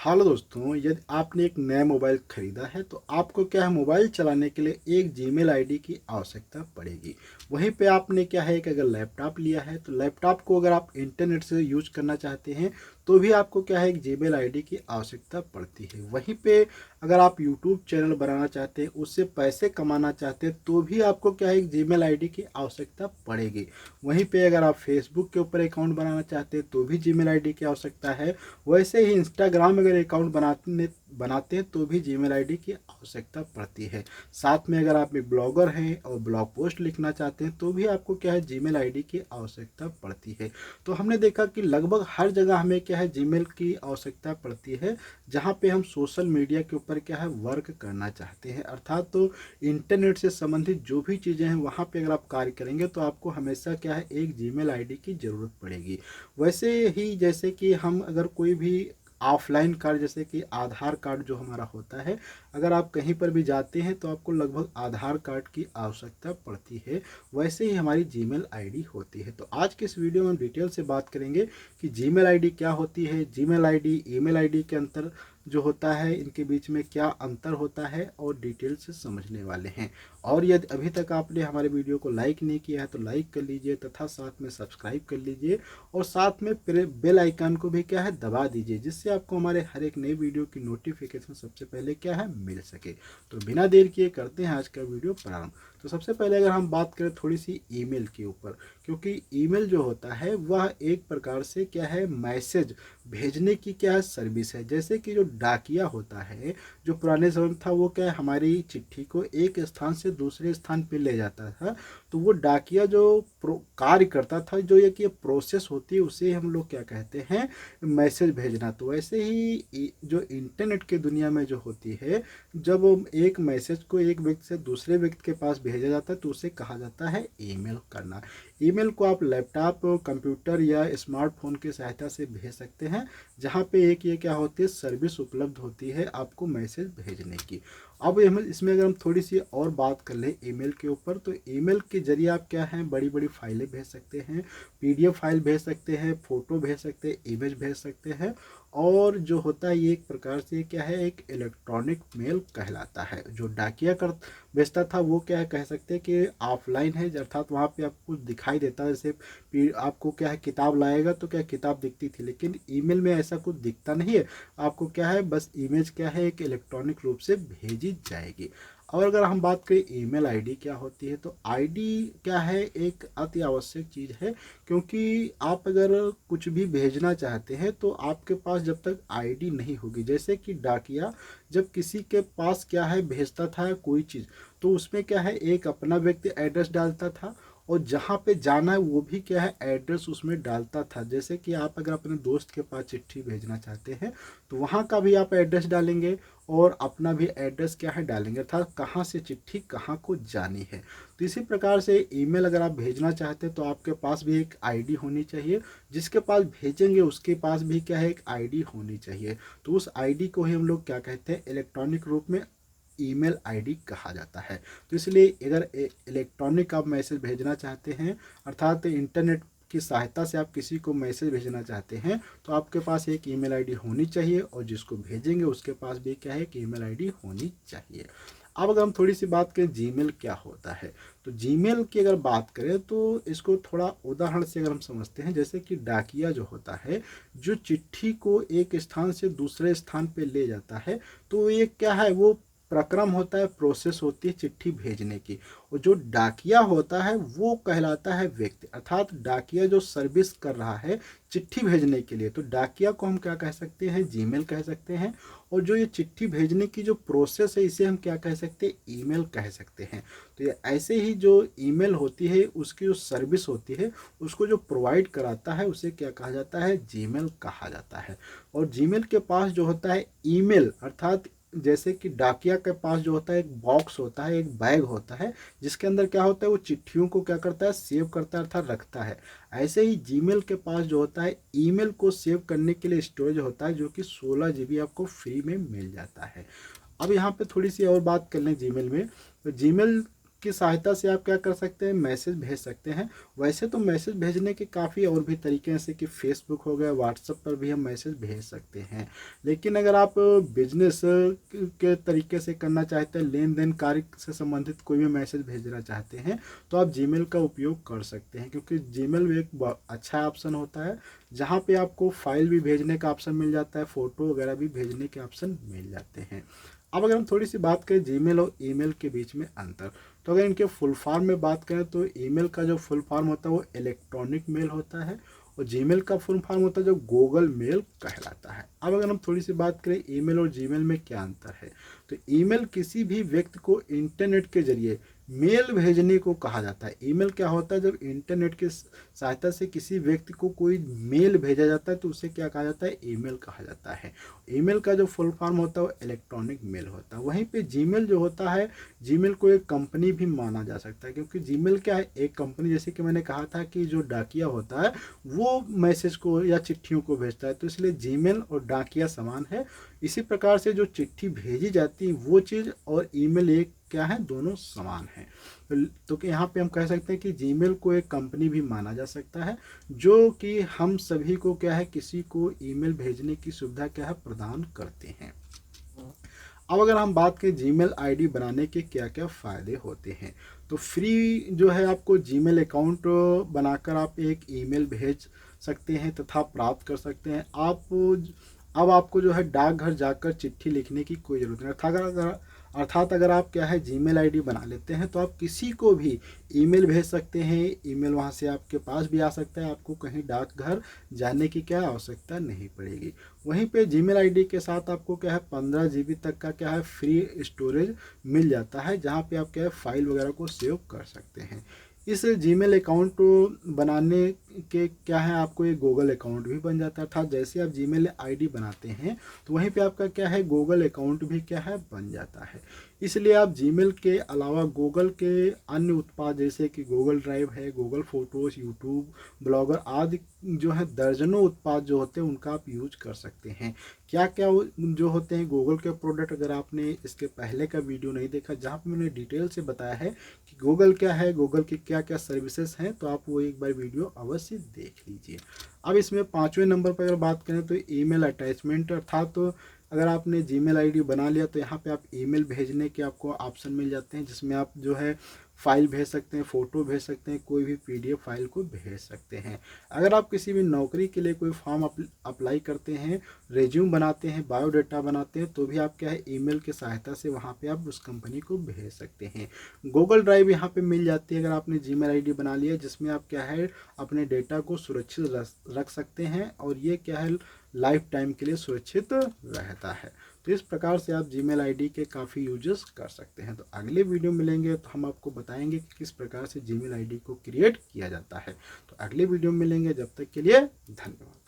Hello दोस्तों, यदि आपने एक नया मोबाइल खरीदा है तो आपको क्या है मोबाइल चलाने के लिए एक जीमेल आईडी की आवश्यकता पड़ेगी। वहीं पे आपने क्या है कि अगर लैपटॉप लिया है तो लैपटॉप को अगर आप इंटरनेट से यूज करना चाहते हैं तो भी आपको क्या है एक जीमेल आईडी की आवश्यकता पड़ती है। वहीं पे अगर आप यूट्यूब चैनल बनाना चाहते हैं, उससे पैसे कमाना चाहते हैं तो भी आपको क्या है एक जीमेल आईडी की आवश्यकता पड़ेगी। वहीं पे अगर आप फेसबुक के ऊपर अकाउंट बनाना चाहते हैं तो भी जीमेल आईडी की आवश्यकता है। वैसे ही इंस्टाग्राम अगर अकाउंट बनाते हैं तो भी जीमेल आईडी की आवश्यकता पड़ती है। साथ में अगर आप एक ब्लॉगर हैं और ब्लॉग पोस्ट लिखना चाहते हैं तो भी आपको क्या है जीमेल आईडी की आवश्यकता पड़ती है। तो हमने देखा कि लगभग हर जगह हमें क्या है जीमेल की आवश्यकता पड़ती है, जहाँ पे हम सोशल मीडिया के ऊपर क्या है वर्क करना चाहते हैं, अर्थात तो इंटरनेट से संबंधित जो भी चीज़ें हैं वहाँ पे अगर आप कार्य करेंगे तो आपको हमेशा क्या है एक जीमेल आईडी की ज़रूरत पड़ेगी। वैसे ही जैसे कि हम अगर कोई भी ऑफलाइन कार्ड जैसे कि आधार कार्ड जो हमारा होता है, अगर आप कहीं पर भी जाते हैं तो आपको लगभग आधार कार्ड की आवश्यकता पड़ती है। वैसे ही हमारी जीमेल आईडी होती है। तो आज के इस वीडियो में हम डिटेल से बात करेंगे कि जीमेल आईडी क्या होती है, जीमेल आईडी ईमेल आईडी के अंतर जो होता है इनके बीच में क्या अंतर होता है और डिटेल से समझने वाले हैं। और यदि अभी तक आपने हमारे वीडियो को लाइक नहीं किया है तो लाइक कर लीजिए तथा साथ में सब्सक्राइब कर लीजिए और साथ में बेल आइकन को भी क्या है दबा दीजिए, जिससे आपको हमारे हर एक नई वीडियो की नोटिफिकेशन सबसे पहले क्या है मिल सके। तो बिना देर किए करते हैं आज का वीडियो प्रारंभ। तो सबसे पहले अगर हम बात करें थोड़ी सी ईमेल के ऊपर, क्योंकि ईमेल जो होता है वह एक प्रकार से क्या है मैसेज भेजने की क्या है सर्विस है। जैसे कि जो डाकिया होता है, जो पुराने समय में था, वो क्या है हमारी चिट्ठी को एक स्थान से दूसरे स्थान पे ले जाता था। तो वो डाकिया जो कार्य करता था, जो ये कि प्रोसेस होती है, उसे हम लोग क्या कहते हैं मैसेज भेजना। तो वैसे ही जो इंटरनेट की दुनिया में जो होती है, जब एक मैसेज को एक व्यक्ति से दूसरे व्यक्ति के पास भेजा जाता है तो उसे कहा जाता है ईमेल करना। ईमेल को आप लैपटॉप, कंप्यूटर या स्मार्टफोन की सहायता से भेज सकते हैं, जहाँ पे एक ये क्या होती है सर्विस उपलब्ध होती है आपको मैसेज भेजने की। अब इसमें अगर हम थोड़ी सी और बात कर लें ईमेल के ऊपर, तो ईमेल के जरिए आप क्या है बड़ी बड़ी फाइलें भेज सकते हैं, पीडीएफ फाइल भेज सकते हैं, फोटो भेज सकते हैं, इमेज भेज सकते हैं। और जो होता है ये एक प्रकार से क्या है एक इलेक्ट्रॉनिक मेल कहलाता है। जो डाकिया कर भेजता था वो क्या है कह सकते हैं कि ऑफलाइन है, अर्थात वहाँ पे आपको दिखाई देता है। जैसे आपको क्या है किताब लाएगा तो क्या किताब दिखती थी, लेकिन ईमेल में ऐसा कुछ दिखता नहीं है। आपको क्या है बस इमेज क्या है एक इलेक्ट्रॉनिक रूप से भेजी जाएगी। और अगर हम बात करें ईमेल आईडी क्या होती है, तो आईडी क्या है एक अति आवश्यक चीज़ है। क्योंकि आप अगर कुछ भी भेजना चाहते हैं तो आपके पास जब तक आईडी नहीं होगी, जैसे कि डाकिया जब किसी के पास क्या है भेजता था कोई चीज़, तो उसमें क्या है एक अपना व्यक्ति एड्रेस डालता था और जहाँ पे जाना है वो भी क्या है एड्रेस उसमें डालता था। जैसे कि आप अगर अपने दोस्त के पास चिट्ठी भेजना चाहते हैं तो वहाँ का भी आप एड्रेस डालेंगे और अपना भी एड्रेस क्या है डालेंगे, अर्थात कहाँ से चिट्ठी कहाँ को जानी है। तो इसी प्रकार से ईमेल अगर आप भेजना चाहते हैं तो आपके पास भी एक आईडी होनी चाहिए, जिसके पास भेजेंगे उसके पास भी क्या है एक आईडी होनी चाहिए। तो उस आईडी को ही हम लोग क्या कहते हैं इलेक्ट्रॉनिक रूप में ईमेल आईडी कहा जाता है। तो इसलिए अगर इलेक्ट्रॉनिक आप मैसेज भेजना चाहते हैं, अर्थात इंटरनेट की सहायता से आप किसी को मैसेज भेजना चाहते हैं, तो आपके पास एक ईमेल आईडी होनी चाहिए और जिसको भेजेंगे उसके पास भी क्या है एक ईमेल आईडी होनी चाहिए। अब अगर हम थोड़ी सी बात करें जीमेल क्या होता है, तो जीमेल की अगर बात करें तो इसको थोड़ा उदाहरण से अगर हम समझते हैं, जैसे कि डाकिया जो होता है जो चिट्ठी को एक स्थान से दूसरे स्थान पे ले जाता है, तो ये क्या है वो प्रक्रम होता है, प्रोसेस होती है चिट्ठी भेजने की। और जो डाकिया होता है वो कहलाता है व्यक्ति, अर्थात डाकिया जो सर्विस कर रहा है चिट्ठी भेजने के लिए, तो डाकिया को हम क्या कह सकते हैं जीमेल कह सकते हैं। और जो ये चिट्ठी भेजने की जो प्रोसेस है इसे हम क्या कह सकते हैं ईमेल कह सकते हैं। तो ये ऐसे ही जो ईमेल होती है उसकी जो सर्विस होती है उसको जो प्रोवाइड कराता है उसे क्या कहा जाता है जीमेल कहा जाता है। और जीमेल के पास जो होता है ईमेल, अर्थात जैसे कि डाकिया के पास जो होता है एक बॉक्स होता है, एक बैग होता है, जिसके अंदर क्या होता है वो चिट्ठियों को क्या करता है सेव करता है अर्थात रखता है। ऐसे ही जीमेल के पास जो होता है ईमेल को सेव करने के लिए स्टोरेज होता है, जो कि 16 GB आपको फ्री में मिल जाता है। अब यहाँ पे थोड़ी सी और बात कर लें जीमेल में, तो जीमेल की सहायता से आप क्या कर सकते हैं, मैसेज भेज सकते हैं। वैसे तो मैसेज भेजने के काफ़ी और भी तरीके हैं, जैसे कि फेसबुक हो गया, व्हाट्सएप पर भी हम मैसेज भेज सकते हैं। लेकिन अगर आप बिजनेस के तरीके से करना चाहते हैं, लेन देन कार्य से संबंधित कोई भी मैसेज भेजना चाहते हैं, तो आप जीमेल का उपयोग कर सकते हैं, क्योंकि जीमेल भी एक अच्छा ऑप्शन होता है, जहाँ पे आपको फाइल भी भेजने का ऑप्शन मिल जाता है, फ़ोटो वगैरह भी भेजने के ऑप्शन मिल जाते हैं। अब अगर हम थोड़ी सी बात करें जीमेल और ईमेल के बीच में अंतर, तो अगर इनके फुल फॉर्म में बात करें तो ईमेल का जो फुल फॉर्म होता है वो इलेक्ट्रॉनिक मेल होता है, और जीमेल का फुल फॉर्म होता है जो गूगल मेल कहलाता है। अब अगर हम थोड़ी सी बात करें ईमेल और जीमेल में क्या अंतर है, तो ईमेल किसी भी व्यक्ति को इंटरनेट के जरिए मेल भेजने को कहा जाता है। ईमेल क्या होता है, जब इंटरनेट की सहायता से किसी व्यक्ति को कोई मेल भेजा जाता है तो उसे क्या कहा जाता है, ईमेल कहा जाता है। ईमेल का जो फुल फॉर्म होता है वो इलेक्ट्रॉनिक मेल होता है। वहीं पे जीमेल जो होता है, जीमेल को एक कंपनी भी माना जा सकता है, क्योंकि जीमेल क्या है, एक कंपनी, जैसे कि मैंने कहा था कि जो डाकिया होता है वो मैसेज को या चिट्ठियों को भेजता है, तो इसलिए जीमेल और डाकिया समान है। इसी प्रकार से जो चिट्ठी भेजी जाती है वो चीज़ और ईमेल एक क्या है, दोनों समान है। तो यहाँ पे हम कह सकते हैं कि जीमेल को एक कंपनी भी माना जा सकता है, जो कि हम सभी को क्या है, किसी को ईमेल भेजने की सुविधा क्या है, प्रदान करते हैं। अब अगर हम बात करें जीमेल आईडी बनाने के क्या क्या फ़ायदे होते हैं, तो फ्री जो है आपको जीमेल अकाउंट बनाकर आप एक ईमेल भेज सकते हैं तथा प्राप्त कर सकते हैं। अब आपको जो है डाकघर जाकर चिट्ठी लिखने की कोई ज़रूरत नहीं। अर्थात अगर आप क्या है जीमेल आईडी बना लेते हैं तो आप किसी को भी ईमेल भेज सकते हैं, ईमेल वहां से आपके पास भी आ सकता है, आपको कहीं डाकघर जाने की क्या आवश्यकता नहीं पड़ेगी। वहीं पे जीमेल आईडी के साथ आपको क्या है 15 GB तक का क्या है फ्री स्टोरेज मिल जाता है, जहां पे आप क्या है फाइल वगैरह को सेव कर सकते हैं। इस जीमेल अकाउंट बनाने के क्या है, आपको एक गूगल अकाउंट भी बन जाता है। अर्थात जैसे आप जीमेल आईडी बनाते हैं तो वहीं पे आपका क्या है गूगल अकाउंट भी क्या है बन जाता है। इसलिए आप जीमेल के अलावा गूगल के अन्य उत्पाद जैसे कि गूगल ड्राइव है, गूगल फोटोज़, यूट्यूब, ब्लॉगर आदि जो है दर्जनों उत्पाद जो होते हैं उनका आप यूज कर सकते हैं। क्या क्या जो होते हैं गूगल के प्रोडक्ट, अगर आपने इसके पहले का वीडियो नहीं देखा जहाँ पर मैंने डिटेल से बताया है कि गूगल क्या है, गूगल की क्या क्या सर्विसेज हैं, तो आप वो एक बार वीडियो अवश्य देख लीजिए। अब इसमें 5वें नंबर पर अगर बात करें तो ईमेल अटैचमेंट, अर्थात तो अगर आपने जीमेल आईडी बना लिया तो यहाँ पे आप ईमेल भेजने के आपको ऑप्शन मिल जाते हैं, जिसमें आप जो है फाइल भेज सकते हैं, फ़ोटो भेज सकते हैं, कोई भी पीडीएफ फाइल को भेज सकते हैं। अगर आप किसी भी नौकरी के लिए कोई फॉर्म अप्लाई करते हैं, रेज्यूम बनाते हैं, बायोडाटा बनाते हैं, तो भी आप क्या है ईमेल की सहायता से वहाँ पे आप उस कंपनी को भेज सकते हैं। गूगल ड्राइव यहाँ पे मिल जाती है अगर आपने जीमेल आईडी बना लिया, जिसमें आप क्या है अपने डेटा को सुरक्षित रख सकते हैं, और ये क्या है लाइफ टाइम के लिए सुरक्षित रहता है। तो इस प्रकार से आप जीमेल आईडी के काफ़ी यूजेस कर सकते हैं। तो अगले वीडियो मिलेंगे तो हम आपको बताएंगे कि किस प्रकार से जीमेल आईडी को क्रिएट किया जाता है। तो अगले वीडियो में मिलेंगे, जब तक के लिए धन्यवाद।